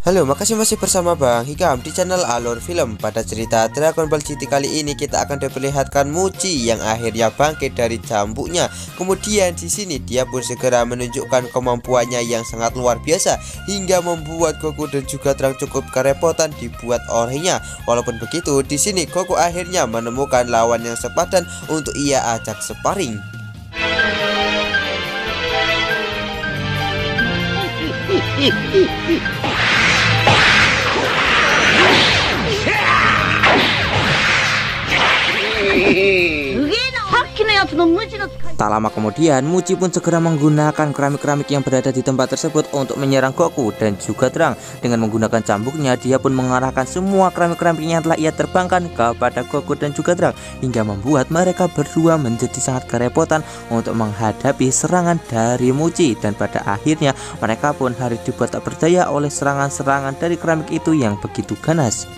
Halo, makasih masih bersama Bang Hikam di channel Alur Film. Pada cerita Dragon Ball GT kali ini kita akan diperlihatkan Muji yang akhirnya bangkit dari cambuknya. Kemudian di sini dia pun segera menunjukkan kemampuannya yang sangat luar biasa hingga membuat Goku dan juga Trunks cukup kerepotan dibuat olehnya. Walaupun begitu, di sini Goku akhirnya menemukan lawan yang sepadan untuk ia ajak sparring. Tak lama kemudian, Muji pun segera menggunakan keramik-keramik yang berada di tempat tersebut untuk menyerang Goku dan juga Trunks. Dengan menggunakan cambuknya, dia pun mengarahkan semua keramik-keramik yang telah ia terbangkan kepada Goku dan juga Trunks, hingga membuat mereka berdua menjadi sangat kerepotan untuk menghadapi serangan dari Muji. Dan pada akhirnya, mereka pun harus dibuat tak berdaya oleh serangan-serangan dari keramik itu yang begitu ganas.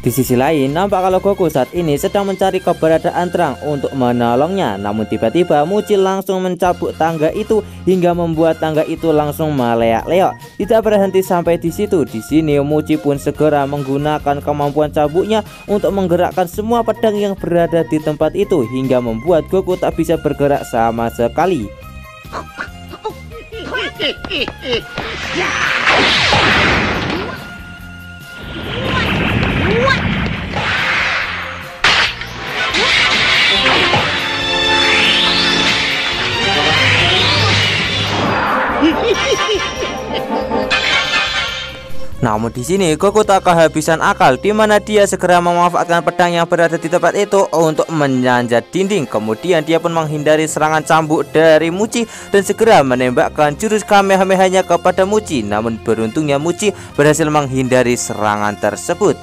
Di sisi lain, nampak kalau Goku saat ini sedang mencari keberadaan Trunks untuk menolongnya. Namun tiba-tiba Muji langsung mencabut tangga itu hingga membuat tangga itu langsung meleak-leok. Tidak berhenti sampai di situ. Di sini Muji pun segera menggunakan kemampuan cabuknya untuk menggerakkan semua pedang yang berada di tempat itu hingga membuat Goku tak bisa bergerak sama sekali. Namun di sini Goku tak kehabisan akal, di mana dia segera memanfaatkan pedang yang berada di tempat itu untuk menyanjat dinding. Kemudian dia pun menghindari serangan cambuk dari Muji dan segera menembakkan jurus Kamehameha-nya kepada Muji. Namun beruntungnya Muji berhasil menghindari serangan tersebut.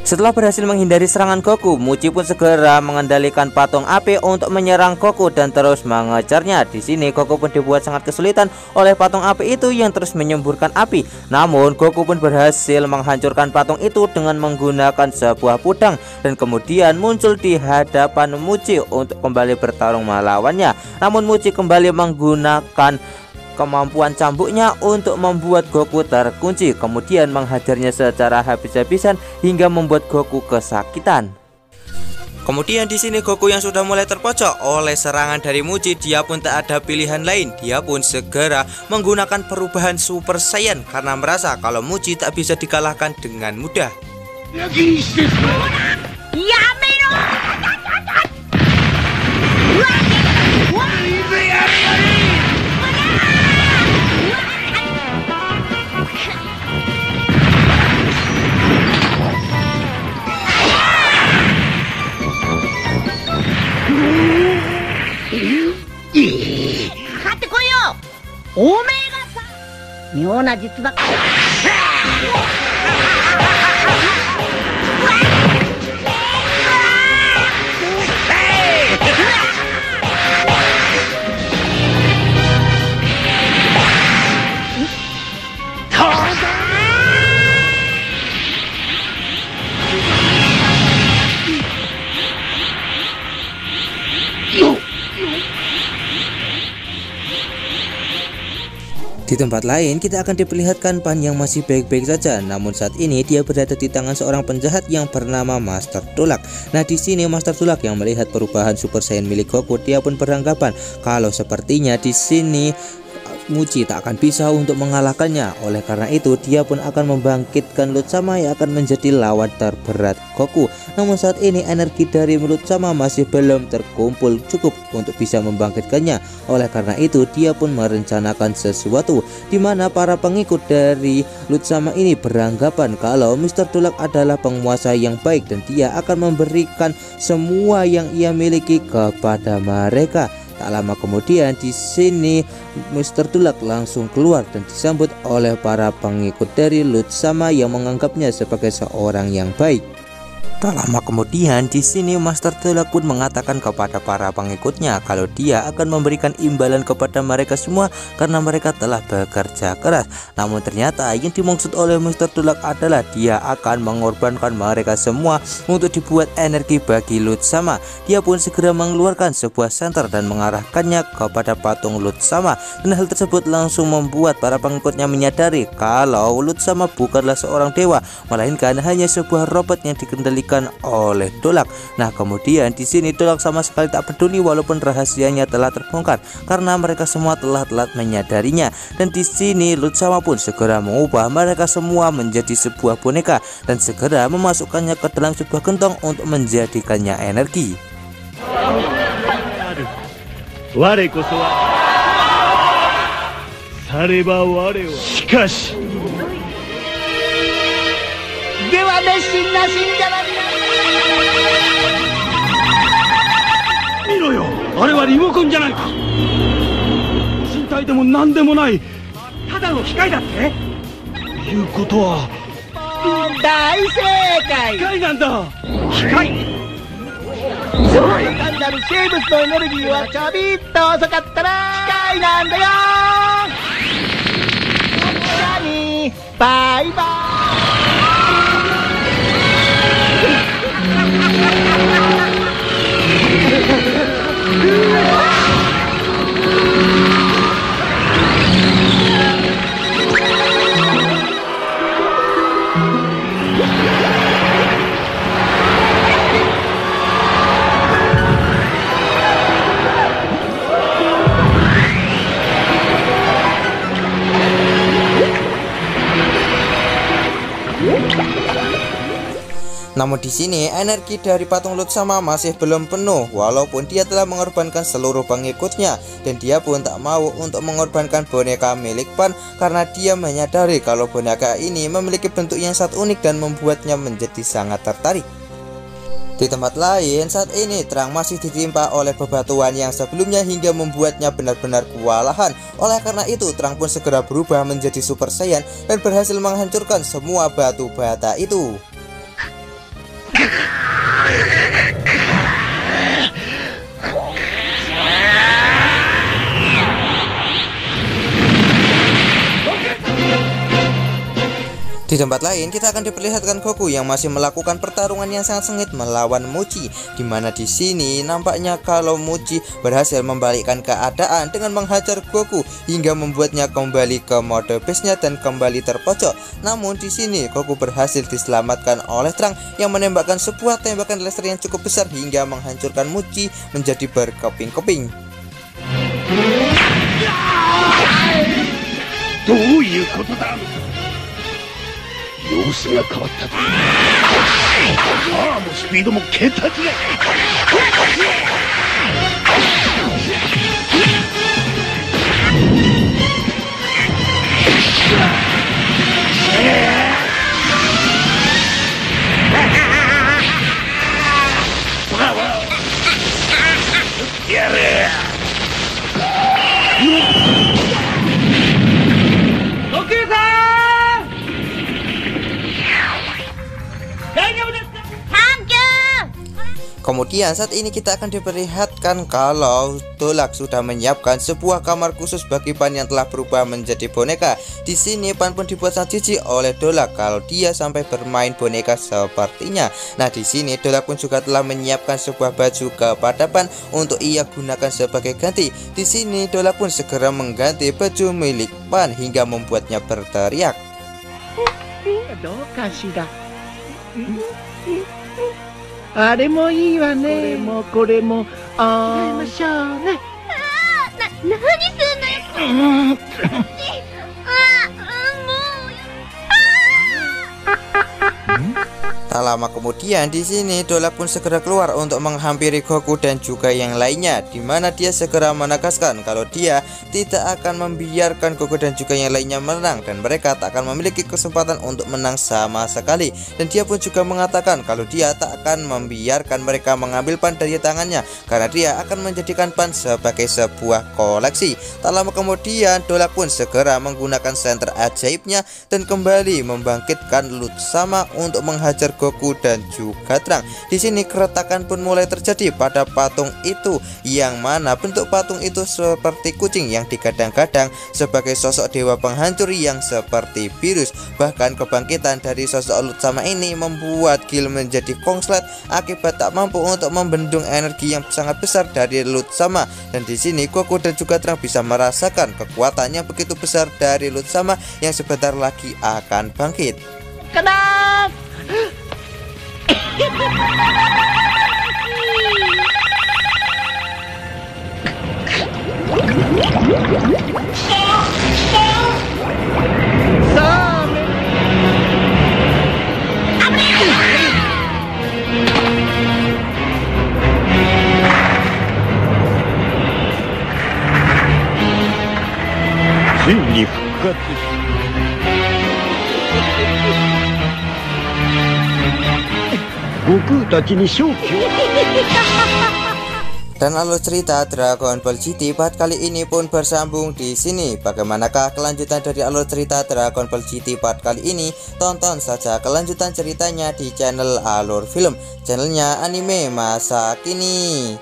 Setelah berhasil menghindari serangan Goku, Muji pun segera mengendalikan patung api untuk menyerang Goku dan terus mengejarnya. Di sini Goku pun dibuat sangat kesulitan oleh patung api itu yang terus menyemburkan api. Namun Goku pun berhasil menghancurkan patung itu dengan menggunakan sebuah pedang dan kemudian muncul di hadapan Muji untuk kembali bertarung melawannya. Namun Muji kembali menggunakan kemampuan cambuknya untuk membuat Goku terkunci, kemudian menghajarnya secara habis-habisan hingga membuat Goku kesakitan. Kemudian di sini Goku yang sudah mulai terpojok oleh serangan dari Muji, dia pun tak ada pilihan lain. Dia pun segera menggunakan perubahan Super Saiyan karena merasa kalau Muji tak bisa dikalahkan dengan mudah. Di tempat lain kita akan diperlihatkan Pan yang masih baik-baik saja, namun saat ini dia berada di tangan seorang penjahat yang bernama Master Tulak. Nah, di sini Master Tulak yang melihat perubahan Super Saiyan milik Goku, dia pun beranggapan kalau sepertinya di sini Muji tak akan bisa untuk mengalahkannya. Oleh karena itu dia pun akan membangkitkan Lord Sama yang akan menjadi lawan terberat Goku. Namun saat ini energi dari Lord Sama masih belum terkumpul cukup untuk bisa membangkitkannya. Oleh karena itu dia pun merencanakan sesuatu, di mana para pengikut dari Lord Sama ini beranggapan kalau Mr. Tulak adalah penguasa yang baik dan dia akan memberikan semua yang ia miliki kepada mereka. Tak lama kemudian di sini Mr. Tulak langsung keluar dan disambut oleh para pengikut dari Lord Sama yang menganggapnya sebagai seorang yang baik. Tak lama kemudian di sini Master Tulak pun mengatakan kepada para pengikutnya kalau dia akan memberikan imbalan kepada mereka semua karena mereka telah bekerja keras. Namun ternyata yang dimaksud oleh Master Tulak adalah dia akan mengorbankan mereka semua untuk dibuat energi bagi Lord Sama. Dia pun segera mengeluarkan sebuah senter dan mengarahkannya kepada patung Lord Sama, dan hal tersebut langsung membuat para pengikutnya menyadari kalau Lord Sama bukanlah seorang dewa, melainkan hanya sebuah robot yang dikendalikan oleh Tulak. Nah, kemudian di sini Tulak sama sekali tak peduli walaupun rahasianya telah terbongkar karena mereka semua telah menyadarinya. Dan di sini Lord Sama pun segera mengubah mereka semua menjadi sebuah boneka dan segera memasukkannya ke dalam sebuah gentong untuk menjadikannya energi. Namun di sini energi dari patung Lord Sama masih belum penuh walaupun dia telah mengorbankan seluruh pengikutnya, dan dia pun tak mau untuk mengorbankan boneka milik Pan karena dia menyadari kalau boneka ini memiliki bentuk yang sangat unik dan membuatnya menjadi sangat tertarik. Di tempat lain saat ini Trang masih ditimpa oleh bebatuan yang sebelumnya hingga membuatnya benar-benar kewalahan. Oleh karena itu Trang pun segera berubah menjadi Super Saiyan dan berhasil menghancurkan semua batu bata itu. Di tempat lain kita akan diperlihatkan Goku yang masih melakukan pertarungan yang sangat sengit melawan Muji, dimana di sini nampaknya kalau Muji berhasil membalikkan keadaan dengan menghajar Goku hingga membuatnya kembali ke mode base-nya dan kembali terpojok. Namun di sini Goku berhasil diselamatkan oleh Trang yang menembakkan sebuah tembakan laser yang cukup besar hingga menghancurkan Muji menjadi berkeping-keping. Kemudian saat ini kita akan diperlihatkan kalau Dolak sudah menyiapkan sebuah kamar khusus bagi Pan yang telah berubah menjadi boneka. Di sini Pan pun dibuat sangat jijik oleh Dolak kalau dia sampai bermain boneka sepertinya. Nah, di sini Dolak pun juga telah menyiapkan sebuah baju kepada Pan untuk ia gunakan sebagai ganti. Di sini Dolak pun segera mengganti baju milik Pan hingga membuatnya berteriak. Tak lama kemudian di sini Dolak pun segera keluar untuk menghampiri Goku dan juga yang lainnya, di mana dia segera menegaskan kalau dia tidak akan membiarkan Goku dan juga yang lainnya menang dan mereka tak akan memiliki kesempatan untuk menang sama sekali. Dan dia pun juga mengatakan kalau dia tak akan membiarkan mereka mengambil Pan dari tangannya karena dia akan menjadikan Pan sebagai sebuah koleksi. Tak lama kemudian Dolak pun segera menggunakan senter ajaibnya dan kembali membangkitkan Lute Sama untuk menghajar Goku dan juga Trunks. Di sini keretakan pun mulai terjadi pada patung itu, yang mana bentuk patung itu seperti kucing yang digadang-gadang sebagai sosok dewa penghancur yang seperti virus. Bahkan kebangkitan dari sosok Lute Sama ini membuat Gil menjadi kongslet akibat tak mampu untuk membendung energi yang sangat besar dari Lute Sama. Dan di sini Goku dan juga Trunks bisa merasakan kekuatannya begitu besar dari Lute Sama yang sebentar lagi akan bangkit. Kenapa? Dan alur cerita Dragon Ball GT part kali ini pun bersambung di sini. Bagaimanakah kelanjutan dari alur cerita Dragon Ball GT part kali ini? Tonton saja kelanjutan ceritanya di channel Alur Film, channelnya anime masa kini.